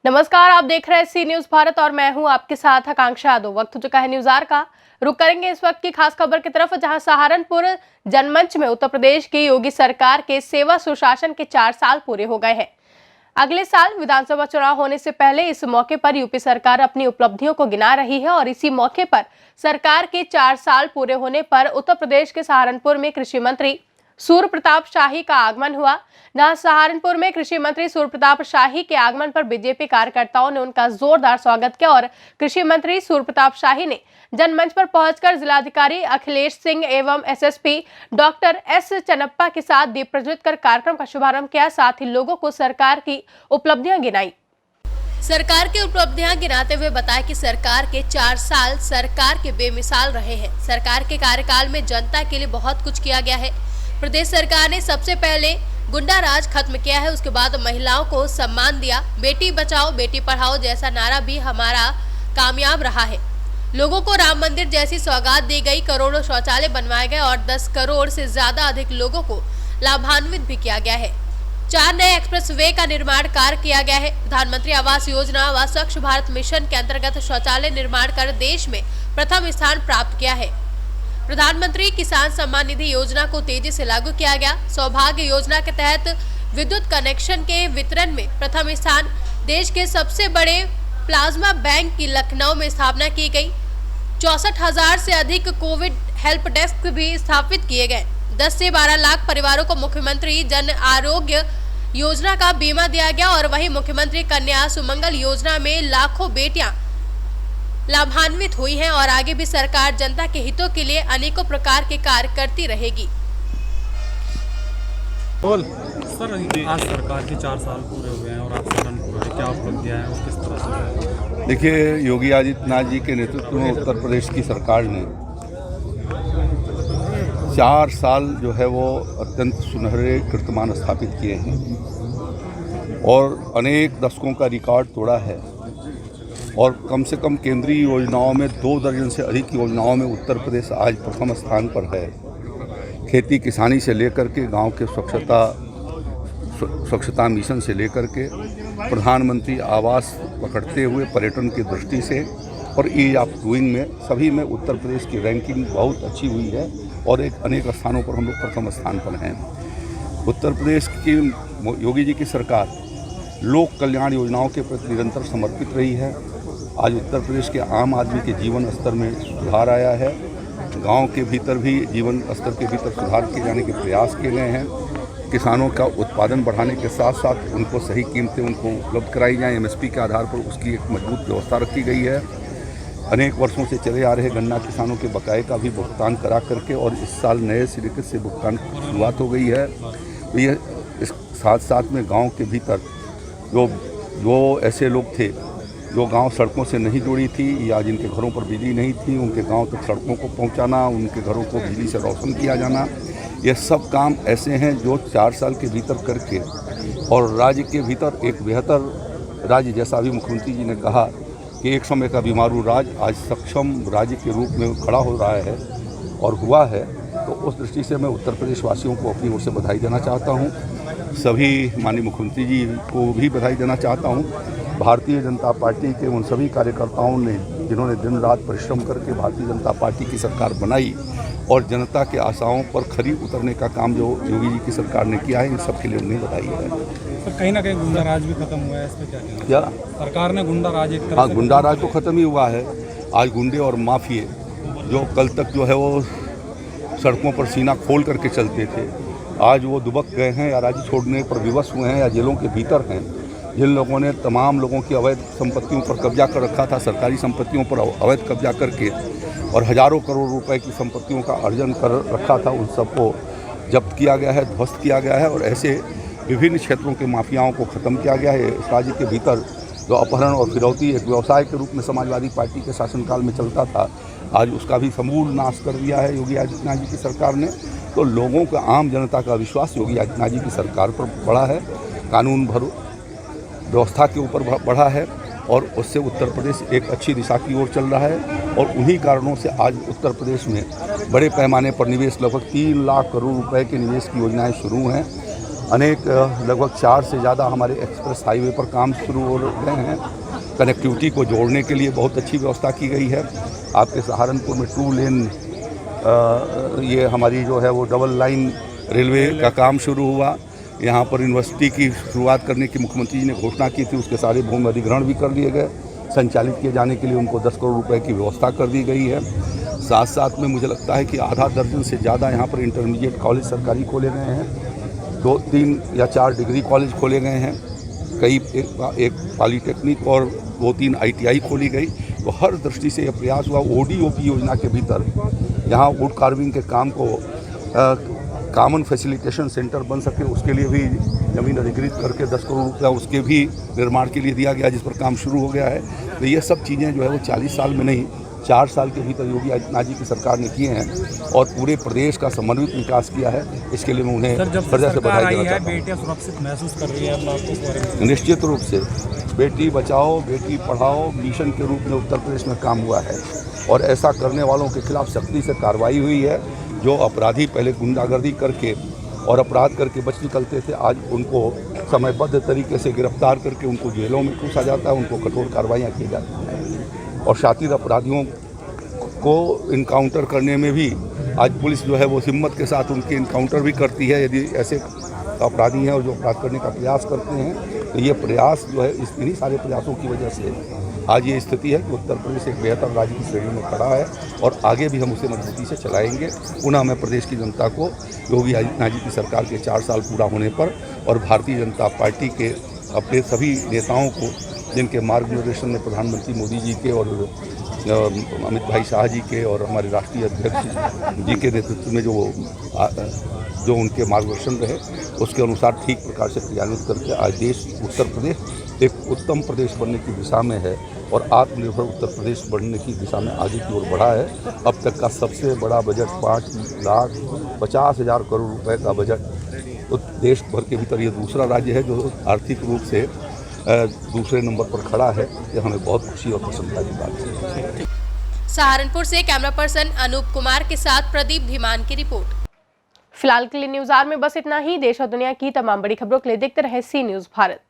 नमस्कार, आप देख रहे हैं सी न्यूज भारत और मैं हूं आपके साथ आकांक्षा यादव। वक्त हो चुका है न्यूज आवर का। रुक करेंगे इस वक्त की खास खबर की तरफ, जहां सहारनपुर जनमंच में उत्तर प्रदेश की योगी सरकार के सेवा सुशासन के 4 साल पूरे हो गए हैं। अगले साल विधानसभा चुनाव होने से पहले इस मौके पर यूपी सरकार अपनी उपलब्धियों को गिना रही है और इसी मौके पर सरकार के 4 साल पूरे होने पर उत्तर प्रदेश के सहारनपुर में कृषि मंत्री सूर्य प्रताप शाही का आगमन हुआ। जहां सहारनपुर में कृषि मंत्री सूर्य प्रताप शाही के आगमन पर बीजेपी कार्यकर्ताओं ने उनका जोरदार स्वागत किया और कृषि मंत्री सूर्य प्रताप शाही ने जनमंच पर पहुंचकर जिलाधिकारी अखिलेश सिंह एवं एसएसपी डॉक्टर एस चन्नप्पा के साथ दीप प्रज्वलित कर कार्यक्रम का शुभारंभ किया। साथ ही लोगों को सरकार की उपलब्धियां गिनाई। सरकार की उपलब्धियां गिनाते हुए बताया कि सरकार के 4 साल सरकार के बेमिसाल रहे हैं। सरकार के कार्यकाल में जनता के लिए बहुत कुछ किया गया है। प्रदेश सरकार ने सबसे पहले गुंडा राज खत्म किया है, उसके बाद महिलाओं को सम्मान दिया। बेटी बचाओ बेटी पढ़ाओ जैसा नारा भी हमारा कामयाब रहा है। लोगों को राम मंदिर जैसी सौगात दी गई, करोड़ों शौचालय बनवाए गए और 10 करोड़ से ज्यादा अधिक लोगों को लाभान्वित भी किया गया है। 4 नए एक्सप्रेस वे का निर्माण कार्य किया गया है। प्रधानमंत्री आवास योजना व स्वच्छ भारत मिशन के अंतर्गत शौचालय निर्माण कर देश में प्रथम स्थान प्राप्त किया है। प्रधानमंत्री किसान सम्मान निधि योजना को तेजी से लागू किया गया। सौभाग्य योजना के तहत विद्युत कनेक्शन के वितरण में प्रथम स्थान। देश के सबसे बड़े प्लाज्मा बैंक की लखनऊ में स्थापना की गई। 64,000 से अधिक कोविड हेल्प डेस्क भी स्थापित किए गए। 10 से 12 लाख परिवारों को मुख्यमंत्री जन आरोग्य योजना का बीमा दिया गया और वहीं मुख्यमंत्री कन्या सुमंगल योजना में लाखों बेटियां लाभान्वित हुई हैं और आगे भी सरकार जनता के हितों के लिए अनेकों प्रकार के कार्य करती रहेगी। सर, आज सरकार के 4 साल पूरे हुए हैं और आप सहारनपुर में क्या उपलब्धियां हैं और किस तरह से? देखिए, योगी आदित्यनाथ जी के नेतृत्व में उत्तर प्रदेश की सरकार ने 4 साल जो है वो अत्यंत सुनहरे कीर्तिमान स्थापित किए हैं और अनेक दशकों का रिकॉर्ड तोड़ा है और कम से कम केंद्रीय योजनाओं में 2 दर्जन से अधिक योजनाओं में उत्तर प्रदेश आज प्रथम स्थान पर है। खेती किसानी से लेकर के गांव के स्वच्छता मिशन से लेकर के प्रधानमंत्री आवास पकड़ते हुए पर्यटन की दृष्टि से और ईज ऑफ डूइंग में सभी में उत्तर प्रदेश की रैंकिंग बहुत अच्छी हुई है और अनेक स्थानों पर हम लोग प्रथम स्थान पर हैं। उत्तर प्रदेश की योगी जी की सरकार लोक कल्याण योजनाओं के प्रति निरंतर समर्पित रही है। आज उत्तर प्रदेश के आम आदमी के जीवन स्तर में सुधार आया है। गांव के भीतर भी जीवन स्तर के भीतर सुधार किए जाने के प्रयास किए गए हैं। किसानों का उत्पादन बढ़ाने के साथ साथ उनको सही कीमतें उनको उपलब्ध कराई जाएँ, एमएसपी के आधार पर उसकी एक मजबूत व्यवस्था रखी गई है। अनेक वर्षों से चले आ रहे गन्ना किसानों के बकाये का भी भुगतान करा करके और इस साल नए सिरे से भुगतान की शुरुआत हो गई है। तो ये इस साथ साथ में गाँव के भीतर जो ऐसे लोग थे जो गांव सड़कों से नहीं जुड़ी थी या जिनके घरों पर बिजली नहीं थी, उनके गांव तक सड़कों को पहुंचाना, उनके घरों को बिजली से रोशन किया जाना, ये सब काम ऐसे हैं जो 4 साल के भीतर करके और राज्य के भीतर एक बेहतर राज्य, जैसा अभी मुख्यमंत्री जी ने कहा कि एक समय का बीमारू राज्य आज सक्षम राज्य के रूप में खड़ा हो रहा है और हुआ है। तो उस दृष्टि से मैं उत्तर प्रदेश वासियों को अपनी ओर से बधाई देना चाहता हूँ। सभी माननीय मुख्यमंत्री जी को भी बधाई देना चाहता हूँ। भारतीय जनता पार्टी के उन सभी कार्यकर्ताओं ने जिन्होंने दिन रात परिश्रम करके भारतीय जनता पार्टी की सरकार बनाई और जनता के आशाओं पर खरी उतरने का काम जो योगी जी की सरकार ने किया है, इन सब के लिए उन्हें बधाई है। तो कहीं ना कहीं गुंडा राज भी खत्म हुआ है, इस पर क्या सरकार ने गुंडा राज एक तरह? हाँ, गुंडा राज तो खत्म ही हुआ है। आज गुंडे और माफिए जो कल तक जो है वो सड़कों पर सीना खोल करके चलते थे, आज वो दुबक गए हैं या राज्य छोड़ने पर विवश हुए हैं या जेलों के भीतर हैं। जिन लोगों ने तमाम लोगों की अवैध संपत्तियों पर कब्जा कर रखा था, सरकारी संपत्तियों पर अवैध कब्जा करके और हजारों करोड़ रुपए की संपत्तियों का अर्जन कर रखा था, उन सबको जब्त किया गया है, ध्वस्त किया गया है और ऐसे विभिन्न क्षेत्रों के माफियाओं को ख़त्म किया गया है। इस राज्य के भीतर जो अपहरण और फिरौती एक व्यवसाय के रूप में समाजवादी पार्टी के शासनकाल में चलता था, आज उसका भी समूल नाश कर दिया है योगी आदित्यनाथ जी की सरकार ने। तो लोगों का, आम जनता का विश्वास योगी आदित्यनाथ जी की सरकार पर बढ़ा है, कानून व्यवस्था के ऊपर बढ़ा है और उससे उत्तर प्रदेश एक अच्छी दिशा की ओर चल रहा है और उन्हीं कारणों से आज उत्तर प्रदेश में बड़े पैमाने पर निवेश, लगभग 3 लाख करोड़ रुपए के निवेश की योजनाएं शुरू हैं अनेक लगभग 4 से ज़्यादा हमारे एक्सप्रेस हाईवे पर काम शुरू हो गए हैं। कनेक्टिविटी को जोड़ने के लिए बहुत अच्छी व्यवस्था की गई है। आपके सहारनपुर में 2 लेन ये हमारी जो है वो डबल लाइन रेलवे का काम शुरू हुआ। यहाँ पर यूनिवर्सिटी की शुरुआत करने की मुख्यमंत्री जी ने घोषणा की थी, उसके सारे भूमि अधिग्रहण भी कर लिए गए। संचालित किए जाने के लिए उनको 10 करोड़ रुपए की व्यवस्था कर दी गई है। साथ साथ में मुझे लगता है कि आधा दर्जन से ज़्यादा यहाँ पर इंटरमीडिएट कॉलेज सरकारी खोले गए हैं। 2, 3 या 4 डिग्री कॉलेज खोले गए हैं। एक पॉलीटेक्निक और 2-3 ITI खोली गई। तो हर दृष्टि से यह प्रयास हुआ ODOP योजना के भीतर यहाँ वुड कार्विंग के काम को कॉमन फैसिलिटेशन सेंटर बन सके, उसके लिए भी ज़मीन अधिग्रहित करके 10 करोड़ रुपया उसके भी निर्माण के लिए दिया गया, जिस पर काम शुरू हो गया है। तो ये सब चीज़ें जो है वो 40 साल में नहीं 4 साल के भीतर योगी आदित्यनाथ जी की सरकार ने किए हैं और पूरे प्रदेश का समन्वित विकास किया है। इसके लिए मैं उन्हें हृदय से बधाई देना चाहता हूँ। बेटियां सुरक्षित महसूस कर रही है, अब आपको इस बारे में? निश्चित रूप से बेटी बचाओ बेटी पढ़ाओ मिशन के रूप में उत्तर प्रदेश में काम हुआ है और ऐसा करने वालों के खिलाफ सख्ती से कार्रवाई हुई है। जो अपराधी पहले गुंडागर्दी करके और अपराध करके बच निकलते थे, आज उनको समयबद्ध तरीके से गिरफ्तार करके उनको जेलों में ठूसा जाता है, उनको कठोर कार्रवाइयाँ की जाती हैं और शातिर अपराधियों को इनकाउंटर करने में भी आज पुलिस जो है वो हिम्मत के साथ उनके इनकाउंटर भी करती है। यदि ऐसे अपराधी हैं और जो अपराध करने का प्रयास करते हैं, तो ये प्रयास जो है इन्हीं सारे प्रयासों की वजह से आज ये स्थिति है कि उत्तर प्रदेश एक बेहतर राज्य की श्रेणी में खड़ा है और आगे भी हम उसे मजबूती से चलाएंगे। पुनः मैं प्रदेश की जनता को योगी आदित्यनाथ जी की सरकार के 4 साल पूरा होने पर और भारतीय जनता पार्टी के अपने सभी नेताओं को, जिनके मार्गदर्शन में प्रधानमंत्री मोदी जी के और अमित भाई शाह जी के और हमारे राष्ट्रीय अध्यक्ष जी के नेतृत्व में जो उनके मार्गदर्शन रहे, उसके अनुसार ठीक प्रकार से क्रियान्वित करके आज देश उत्तर प्रदेश एक उत्तम प्रदेश बनने की दिशा में है और आत्मनिर्भर उत्तर प्रदेश बनने की दिशा में आगे की ओर बढ़ा है। अब तक का सबसे बड़ा बजट 5,50,000 करोड़ रुपए का बजट। तो देश भर के भीतर ये दूसरा राज्य है जो आर्थिक रूप से दूसरे नंबर पर खड़ा है। ये हमें बहुत खुशी और प्रसन्नता की बात है। सहारनपुर से कैमरा पर्सन अनूप कुमार के साथ प्रदीप धीमान की रिपोर्ट। फिलहाल के लिए न्यूज़ आवर में बस इतना ही। देश और दुनिया की तमाम बड़ी खबरों के लिए देखते रहे सी न्यूज़ भारत।